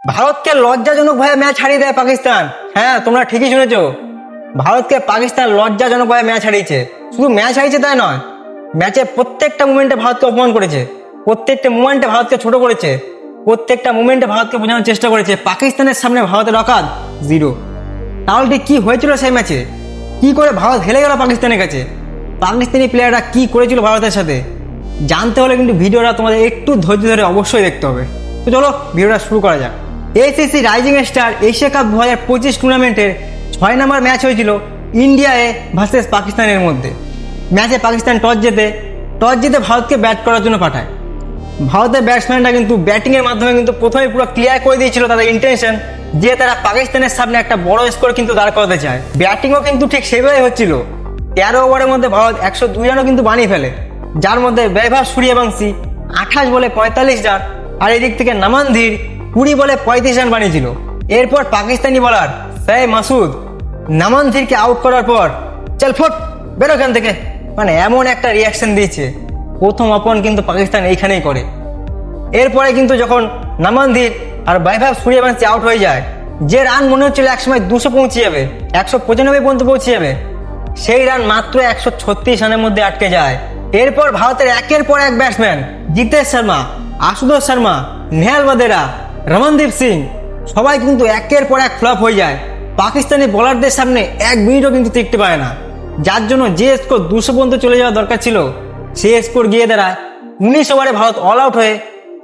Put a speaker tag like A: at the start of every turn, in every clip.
A: ভারতকে লজ্জাজনক ভাবে ম্যাচ হারিয়ে দেয় পাকিস্তান। হ্যাঁ, তোমরা ঠিকই শুনেছো, ভারতকে পাকিস্তান লজ্জাজনক ভাবে ম্যাচ হারিয়েছে। শুধু ম্যাচ হারিয়েছে তাই নয়, ম্যাচের প্রত্যেকটা মুমেন্টে ভারতকে অপমান করেছে, প্রত্যেকটা মুমেন্টে ভারতকে ছোট করেছে, প্রত্যেকটা মুমেন্টে ভারতকে বোঝানোর চেষ্টা করেছে পাকিস্তানের সামনে ভারতের অকাত জিরো। তাহলে ঠিক কি হয়েছিল সেই ম্যাচে? কি করে ভারত হেরে গেল পাকিস্তানের কাছে? পাকিস্তানি প্লেয়াররা কি করেছিল ভারতের সাথে জানতে হলে কিন্তু ভিডিওটা তোমাদের একটু ধৈর্য ধরে অবশ্যই দেখতে হবে। তো চলো ভিডিওটা শুরু করা যাক। ACC rising star Asia cup 2025 টুর্নামেন্টের 6 নম্বর ম্যাচ হয়েছিল ইন্ডিয়া ভার্সেস পাকিস্তানের মধ্যে। ম্যাচে পাকিস্তান টস জিতে ভারতকে ব্যাট করার জন্য পাঠায়। ভারতের ব্যাটসম্যানরা কিন্তু ব্যাটিংয়ের মাধ্যমে কিন্তু প্রথমে পুরো ক্লিয়ার করে দিয়েছিল তাদের ইন্টেনশন যে তারা পাকিস্তানের সামনে একটা বড় স্কোর কিন্তু দাঁড় করাতে চায়। ব্যাটিংও কিন্তু ঠিক সেভাবেই হচ্ছিল। 13 ওভারের মধ্যে ভারত 102 রানও কিন্তু বানিয়ে ফেলে, যার মধ্যে বৈভব সূর্যবংশী 28 বলে 45 রান, আর এদিক থেকে নামান ধীর 20 বলে 35 রান বানিয়েছিল। এরপর পাকিস্তানি বলার শাহ মাসুদ নামান ধীরকে আউট করার পর চল ফুট বেরো এখান থেকে, মানে এমন একটা রিয়াকশন দিয়েছে। প্রথম অপমান কিন্তু পাকিস্তান এইখানেই করে। এরপরে কিন্তু যখন নামান ধীর আর বৈভব সূর্যবংশী আউট হয়ে যায়, যে রান মনে হচ্ছিল একসময় 200 পৌঁছে যাবে, 195 পর্যন্ত পৌঁছে যাবে, সেই রান মাত্র 136 রানের মধ্যে আটকে যায়। এরপর ভারতের একের পর এক ব্যাটসম্যান জিতেশ শর্মা, আশুতোষ শর্মা, নেহাল ওয়াদেরা, রমনদীপ সিং সবাই কিন্তু একের পর এক ফ্লপ হয়ে যায়। পাকিস্তানি বোলারদের সামনে 1 মিনিটও কিন্তু টিকতে পারে না, যার জন্য যে স্কোর 200 পর্যন্ত চলে যাওয়া দরকার ছিল সেই স্কোর গিয়ে দাঁড়ায় 19 ওভারে ভারত অল আউট হয়ে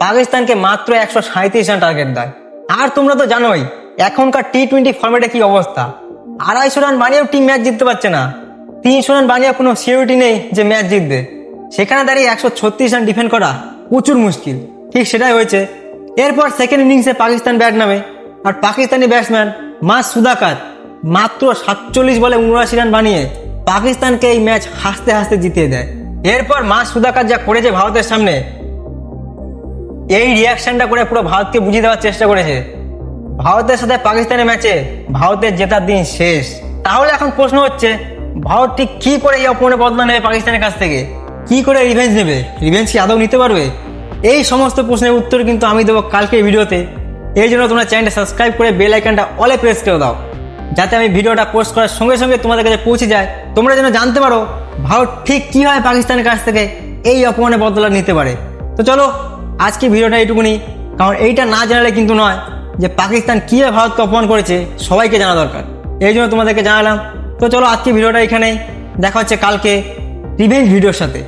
A: পাকিস্তানকে মাত্র 137 রান টার্গেট দেয়। আর তোমরা তো জানোই এখনকার T20 ফরম্যাটে কি অবস্থা। 250 রান বানিয়েও টিম ম্যাচ জিততে পারছে না, 300 রান বানিয়েও কোনো সিউরিটি নেই যে ম্যাচ জিতবে। সেখানে দাঁড়িয়ে 136 রান ডিফেন্ড করা প্রচুর মুশকিল। ঠিক সেটাই হয়েছে। এরপর সেকেন্ড ইনিংসে পাকিস্তান ব্যাট নামে, আর পাকিস্তানি ব্যাটসম্যান মাস সুদাকাত মাত্র 47 বলে 79 রান বানিয়ে পাকিস্তানকে এই ম্যাচ হাসতে হাসতে জিতিয়ে দেয়। এরপর মাস সুদাকাত যা করেছে ভারতের সামনে, এই রিয়াকশনটা করে পুরো ভারতকে বুঝিয়ে দেওয়ার চেষ্টা করেছে ভারতের সাথে পাকিস্তানের ম্যাচে ভারতের জেতার দিন শেষ। তাহলে এখন প্রশ্ন হচ্ছে, ভারত ঠিক কি করে এই অপমানের বদলা নেবে পাকিস্তানের কাছ থেকে? কি করে রিভেঞ্জ নেবে? রিভেঞ্জ কি আদৌ নিতে পারবে? এই সমস্ত প্রশ্নের উত্তর কিন্তু আমি দেবো কালকের ভিডিওতে। এই জন্য তোমরা চ্যানেলটা সাবস্ক্রাইব করে বেল আইকনটা অলে প্রেস করে দাও, যাতে আমি ভিডিওটা পোস্ট করার সঙ্গে সঙ্গে তোমাদের কাছে পৌঁছে যায়। তোমরা যেন জানতে পারো ভারত ঠিক কীভাবে পাকিস্তানের কাছ থেকে এই অপমানের বদলা নিতে পারে। তো চলো আজকে ভিডিওটা এইটুকুনি, কারণ এইটা না জানালে কিন্তু নয় যে পাকিস্তান কীভাবে ভারতকে অপমান করেছে সবাইকে জানা দরকার। এই জন্য তোমাদেরকে জানালাম। তো চলো আজকে ভিডিওটা এখানেই, দেখা হচ্ছে কালকে রিভেঞ্জ ভিডিওর সাথে।